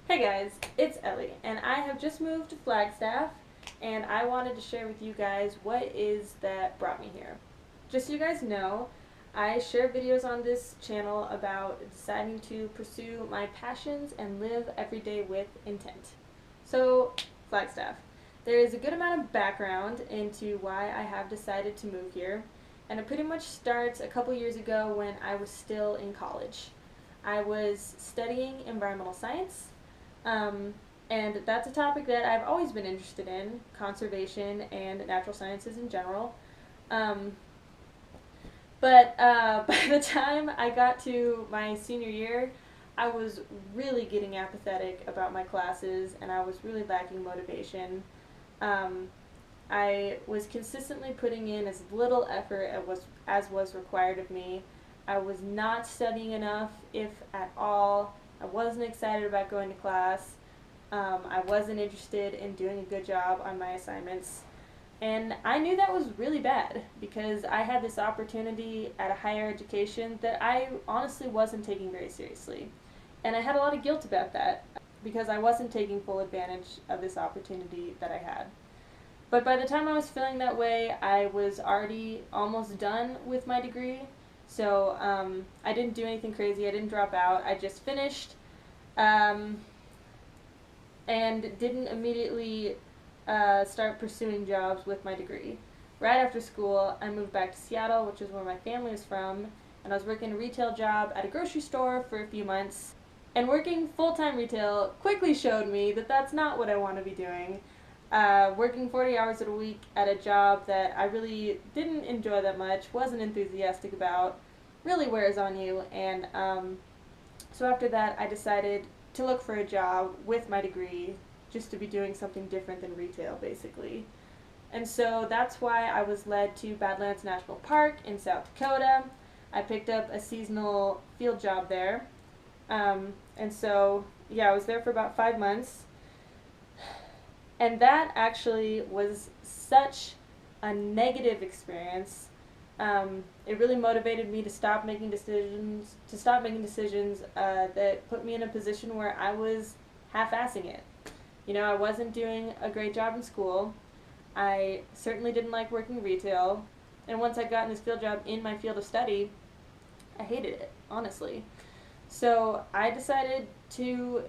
Hey guys, it's Ellie, and I have just moved to Flagstaff, and I wanted to share with you guys what is that brought me here. Just so you guys know, I share videos on this channel about deciding to pursue my passions and live every day with intent. So, Flagstaff. There is a good amount of background into why I have decided to move here, and it pretty much starts a couple years ago when I was still in college. I was studying environmental science, um, and that's a topic that I've always been interested in, conservation and natural sciences in general. Um, but by the time I got to my senior year, I was really getting apathetic about my classes and I was really lacking motivation. Um, I was consistently putting in as little effort as was required of me. I was not studying enough, if at all. I wasn't excited about going to class. I wasn't interested in doing a good job on my assignments. And I knew that was really bad because I had this opportunity at a higher education that I honestly wasn't taking very seriously. And I had a lot of guilt about that because I wasn't taking full advantage of this opportunity that I had. But by the time I was feeling that way, I was already almost done with my degree. So I didn't do anything crazy. I didn't drop out. I just finished um, and didn't immediately start pursuing jobs with my degree. Right after school, I moved back to Seattle, which is where my family is from, and I was working a retail job at a grocery store for a few months. And working full-time retail quickly showed me that that's not what I want to be doing. Working 40 hours a week at a job that I really didn't enjoy that much, wasn't enthusiastic about, really wears on you. And so after that, I decided to look for a job with my degree, just to be doing something different than retail, basically. And so that's why I was led to Badlands National Park in South Dakota. I picked up a seasonal field job there. And so, I was there for about 5 months. And that actually was such a negative experience. It really motivated me to stop making decisions, that put me in a position where I was half-assing it. You know, I wasn't doing a great job in school. I certainly didn't like working retail. And once I got in this field job in my field of study, I hated it, honestly. So I decided to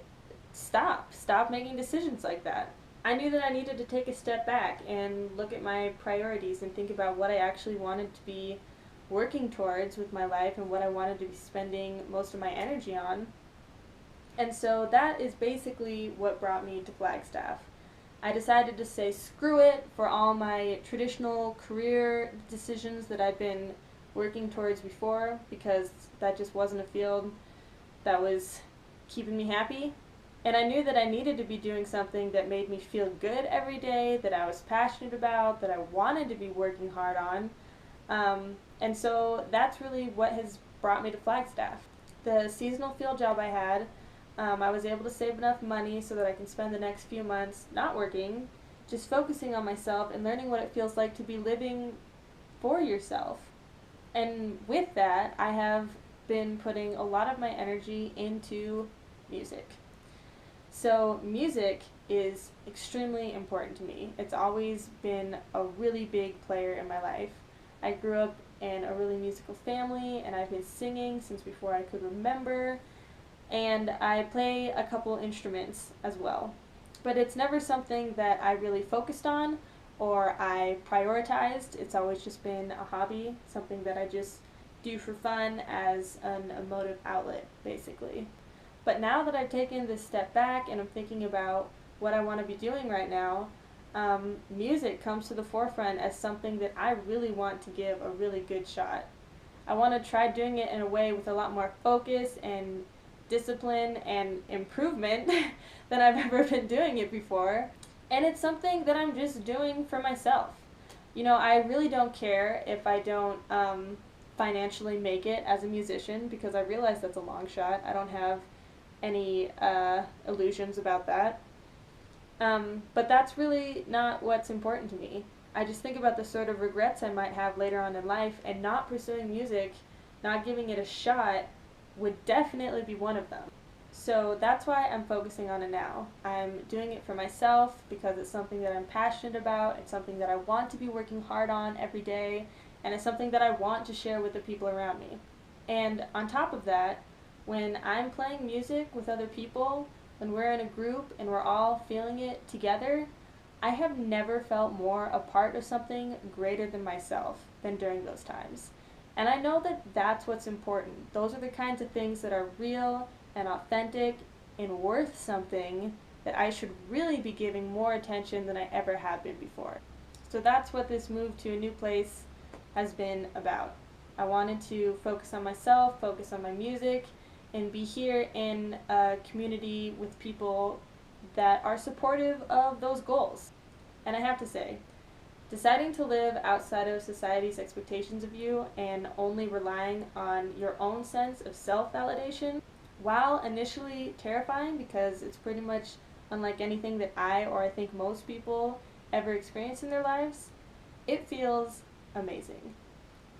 stop making decisions like that. I knew that I needed to take a step back and look at my priorities and think about what I actually wanted to be working towards with my life and what I wanted to be spending most of my energy on. And so that is basically what brought me to Flagstaff. I decided to say screw it for all my traditional career decisions that I'd been working towards before because that just wasn't a field that was keeping me happy. And I knew that I needed to be doing something that made me feel good every day, that I was passionate about, that I wanted to be working hard on. And so that's really what has brought me to Flagstaff. The seasonal field job I had, I was able to save enough money so that I can spend the next few months not working, just focusing on myself and learning what it feels like to be living for yourself. And with that, I have been putting a lot of my energy into music. So music is extremely important to me. It's always been a really big player in my life. I grew up in a really musical family and I've been singing since before I could remember, and I play a couple instruments as well. But it's never something that I really focused on or I prioritized. It's always just been a hobby, something that I just do for fun as an emotive outlet, basically. But now that I've taken this step back and I'm thinking about what I want to be doing right now, music comes to the forefront as something that I really want to give a really good shot. I want to try doing it in a way with a lot more focus and discipline and improvement than I've ever been doing it before. And it's something that I'm just doing for myself. You know, I really don't care if I don't financially make it as a musician because I realize that's a long shot. I don't have any illusions about that. But that's really not what's important to me. I just think about the sort of regrets I might have later on in life, and not pursuing music, not giving it a shot, would definitely be one of them. So that's why I'm focusing on it now. I'm doing it for myself because it's something that I'm passionate about, it's something that I want to be working hard on every day, and it's something that I want to share with the people around me. And on top of that, when I'm playing music with other people, when we're in a group and we're all feeling it together, I have never felt more a part of something greater than myself than during those times. And I know that that's what's important. Those are the kinds of things that are real and authentic and worth something that I should really be giving more attention than I ever have been before. So that's what this move to a new place has been about. I wanted to focus on myself, focus on my music, and be here in a community with people that are supportive of those goals. And I have to say, deciding to live outside of society's expectations of you and only relying on your own sense of self-validation, while initially terrifying because it's pretty much unlike anything that I think most people ever experience in their lives, it feels amazing.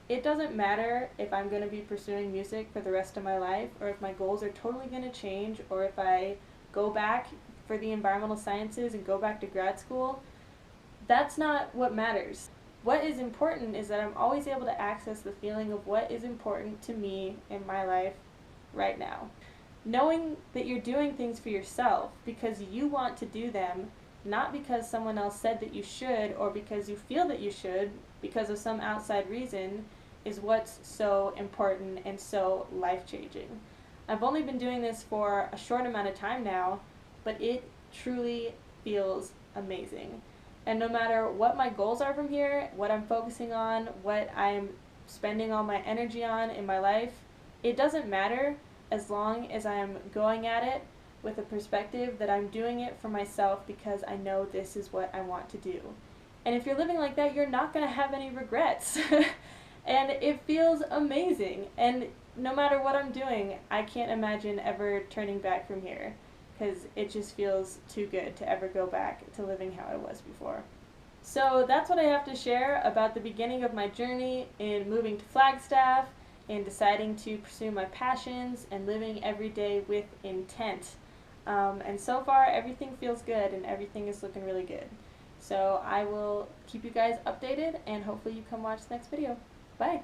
It doesn't matter if I'm going to be pursuing music for the rest of my life, or if my goals are totally going to change, or if I go back for the environmental sciences and go back to grad school. That's not what matters. What is important is that I'm always able to access the feeling of what is important to me in my life right now. Knowing that you're doing things for yourself because you want to do them, not because someone else said that you should or because you feel that you should because of some outside reason, is what's so important and so life-changing. I've only been doing this for a short amount of time now, but it truly feels amazing. And no matter what my goals are from here, what I'm focusing on, what I'm spending all my energy on in my life, it doesn't matter as long as I'm going at it with a perspective that I'm doing it for myself because I know this is what I want to do. And if you're living like that, you're not going to have any regrets. And it feels amazing. And no matter what I'm doing, I can't imagine ever turning back from here because it just feels too good to ever go back to living how I was before. So that's what I have to share about the beginning of my journey in moving to Flagstaff and deciding to pursue my passions and living every day with intent. And so far, everything feels good and everything is looking really good. So I will keep you guys updated and hopefully you come watch the next video. Bye!